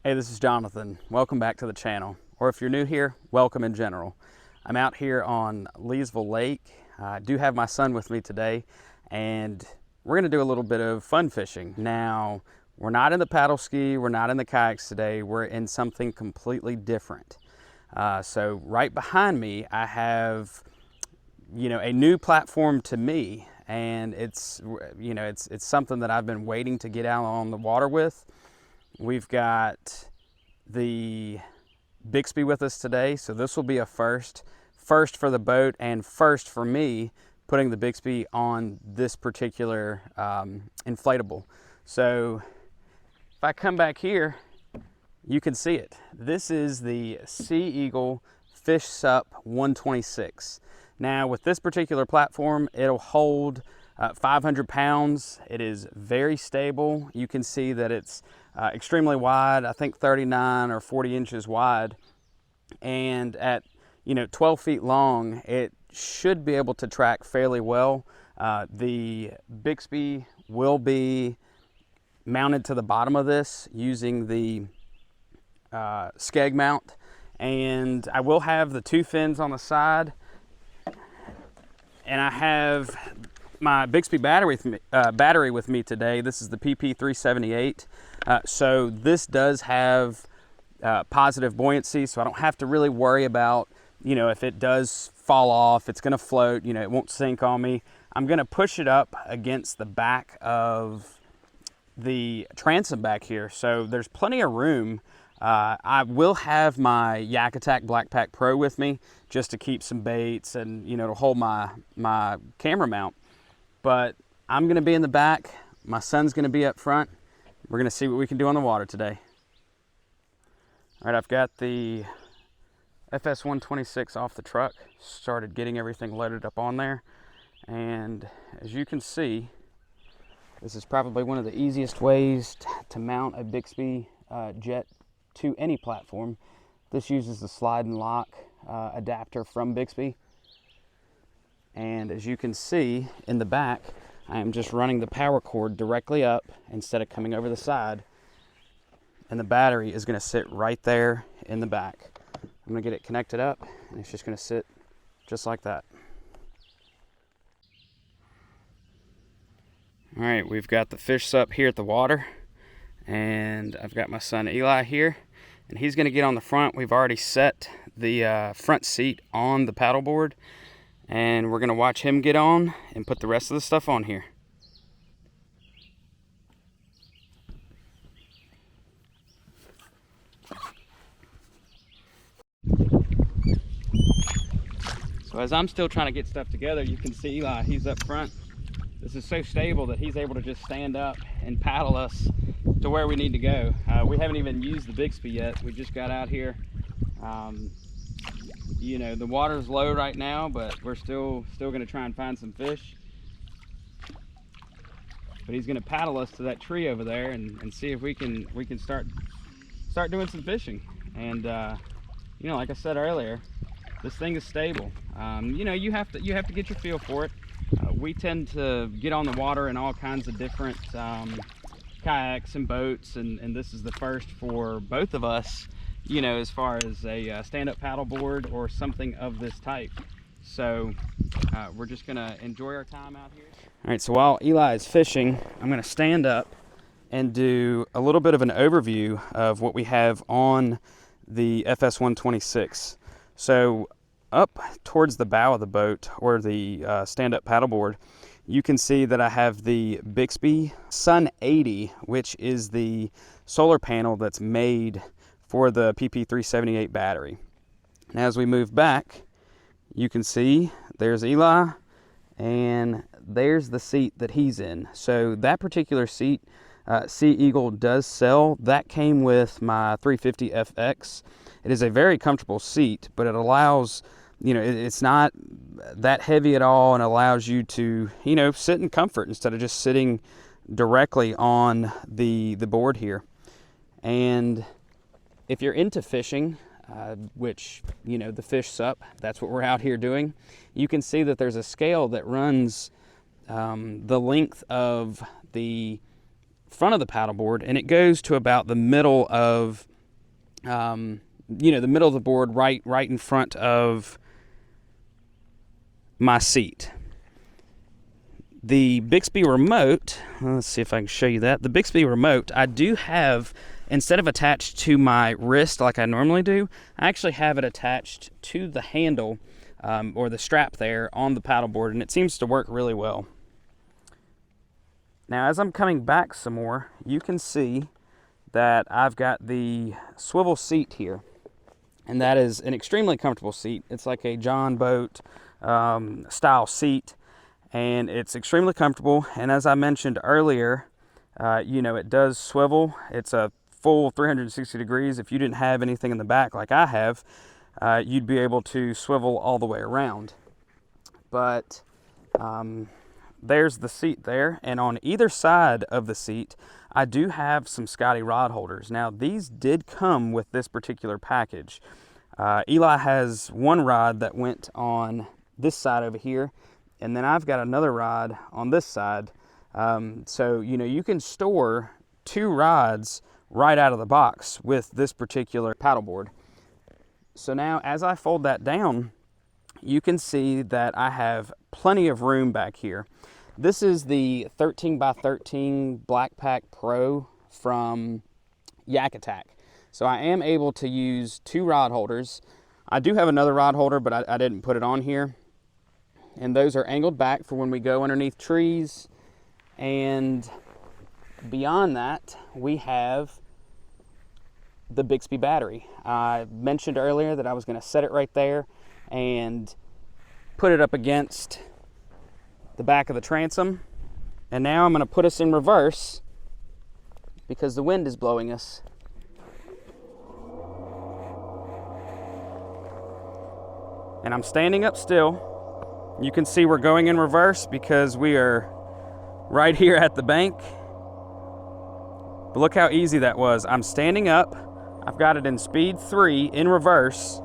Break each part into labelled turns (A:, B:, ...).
A: Hey, this is Jonathan. Welcome back to the channel. Or if you're new here, welcome in general. I'm out here on Leesville Lake. I do have my son with me today, and we're gonna do a little bit of fun fishing. Now, we're not in the paddle ski, we're not in the kayaks today, we're in something completely different. So right behind me, I have, a new platform to me, and it's something that I've been waiting to get out on the water with. We've got the Bixby with us today, so this will be a first for the boat and first for me putting the Bixby on this particular inflatable. So if I come back here, you can see it. This is the Sea Eagle FishSUP126. Now with this particular platform, it'll hold 500 pounds. It is very stable. You can see that it's extremely wide, I think 39 or 40 inches wide. And at 12 feet long, it should be able to track fairly well. The Bixby will be mounted to the bottom of this using the skeg mount. And I will have the two fins on the side. And I have my Bixby battery with me today. This is the PP378. So this does have positive buoyancy, so I don't have to really worry about, if it does fall off, it's gonna float, it won't sink on me. I'm gonna push it up against the back of the transom back here, so there's plenty of room. I will have my Yak Attack Black Pack Pro with me just to keep some baits and, to hold my camera mount. But I'm gonna be in the back, my son's gonna be up front. We're gonna see what we can do on the water today. All right, I've got the FS126 off the truck, started getting everything loaded up on there. And as you can see, this is probably one of the easiest ways to mount a Bixby jet to any platform. This uses the slide and lock adapter from Bixby. And as you can see in the back, I am just running the power cord directly up instead of coming over the side. And the battery is gonna sit right there in the back. I'm gonna get it connected up, and it's just gonna sit just like that. All right, we've got the FishSUP here at the water, and I've got my son Eli here, and he's gonna get on the front. We've already set the front seat on the paddleboard, and we're gonna watch him get on and put the rest of the stuff on here. So as I'm still trying to get stuff together, you can see Eli, he's up front. This is so stable that he's able to just stand up and paddle us to where we need to go. We haven't even used the Bixby yet. We just got out here. The water's low right now, but we're still gonna try and find some fish. But he's gonna paddle us to that tree over there and see if we can start doing some fishing. And like I said earlier, this thing is stable. You have to get your feel for it. We tend to get on the water in all kinds of different kayaks and boats, and this is the first for both of us, as far as a stand-up paddleboard or something of this type. So we're just gonna enjoy our time out here. All right, so while Eli is fishing, I'm gonna stand up and do a little bit of an overview of what we have on the FS126. So up towards the bow of the boat, or the stand-up paddleboard, you can see that I have the Bixby Sun 80, which is the solar panel that's made for the PP378 battery. Now as we move back, you can see there's Eli, and there's the seat that he's in. So that particular seat, Sea Eagle does sell. That came with my 350 FX. It is a very comfortable seat, but it allows, it's not that heavy at all, and allows you to, sit in comfort instead of just sitting directly on the board here. And if you're into fishing, which, the FishSUP, that's what we're out here doing, you can see that there's a scale that runs the length of the front of the paddleboard, and it goes to about the middle of, the middle of the board, right in front of my seat. The Bixby remote, let's see if I can show you that. The Bixby remote, I do have, instead of attached to my wrist like I normally do, I actually have it attached to the handle or the strap there on the paddleboard, and it seems to work really well. Now, as I'm coming back some more, you can see that I've got the swivel seat here, and that is an extremely comfortable seat. It's like a John boat style seat, and it's extremely comfortable. And as I mentioned earlier, it does swivel. It's a full 360 degrees. If you didn't have anything in the back like I have, you'd be able to swivel all the way around. But there's the seat there, and on either side of the seat I do have some Scotty rod holders. Now, these did come with this particular package. Eli has one rod that went on this side over here, and then I've got another rod on this side. So you can store 2 rods right out of the box with this particular paddleboard. So now, as I fold that down, you can see that I have plenty of room back here. This is the 13x13 Black Pack Pro from Yak Attack. So I am able to use 2 rod holders. I do have another rod holder, but I didn't put it on here. And those are angled back for when we go underneath trees. And beyond that, we have the Bixby battery. I mentioned earlier that I was going to set it right there and put it up against the back of the transom. And now I'm going to put us in reverse because the wind is blowing us. And I'm standing up still. You can see we're going in reverse because we are right here at the bank. But look how easy that was. I'm standing up. I've got it in speed 3 in reverse.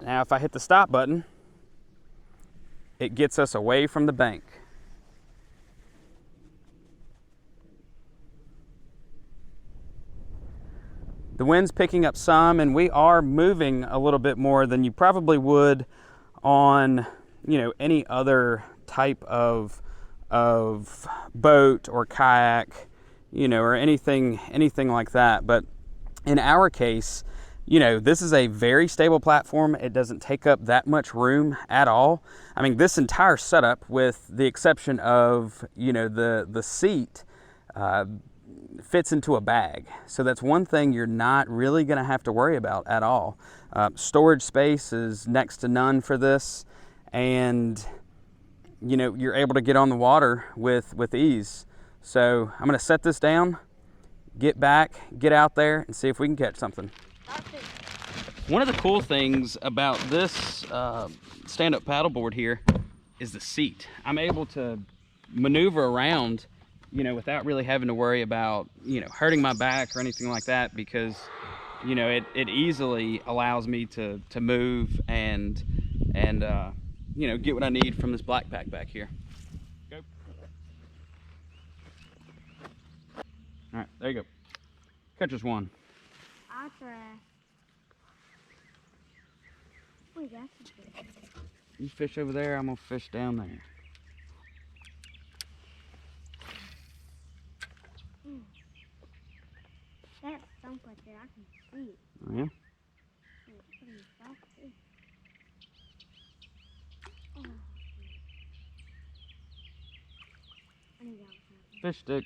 A: Now if I hit the stop button, it gets us away from the bank. The wind's picking up some, and we are moving a little bit more than you probably would on, any other type of boat or kayak, or anything like that. But in our case, this is a very stable platform. It doesn't take up that much room at all. I mean, this entire setup, with the exception of, the seat, fits into a bag. So that's one thing you're not really going to have to worry about at all. Storage space is next to none for this, and you're able to get on the water with ease. So I'm going to set this down, get back, get out there, and see if we can catch something. One of the cool things about this stand-up paddleboard here is the seat. I'm able to maneuver around without really having to worry about, hurting my back or anything like that, because, it easily allows me to move and get what I need from this black pack back here. Go. All right, there you go. Catch us one.
B: I'll try. Wait, that's a fish.
A: You fish over there, I'm gonna fish down there.
B: That stunk like that, I can see it.
A: Oh, yeah?
B: It's pretty soft too. Oh. I need that one.
A: Fish stick.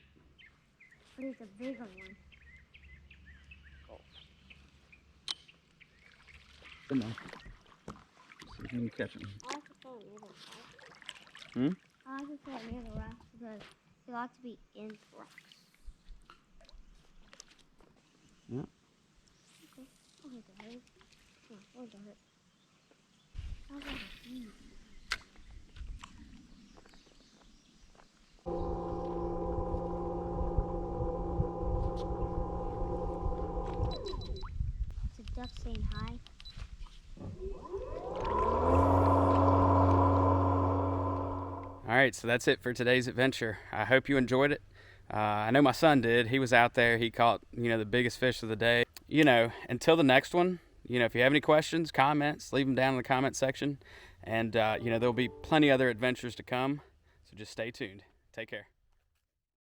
B: But it's a bigger one.
A: In there. See if you can catch him.
B: I like to throw it near the rocks.
A: Hmm?
B: I like to throw it near the rocks because they like to be in rocks.
A: Yeah.
B: Okay. I'll hit the hook. Yeah, where's the hook? How about a huge? It's a duck saying hi.
A: All right, so that's it for today's adventure. I hope you enjoyed it. I know my son did. He was out there. He caught, the biggest fish of the day. Until the next one, if you have any questions, comments, leave them down in the comment section. And, there'll be plenty other adventures to come. So just stay tuned. Take care.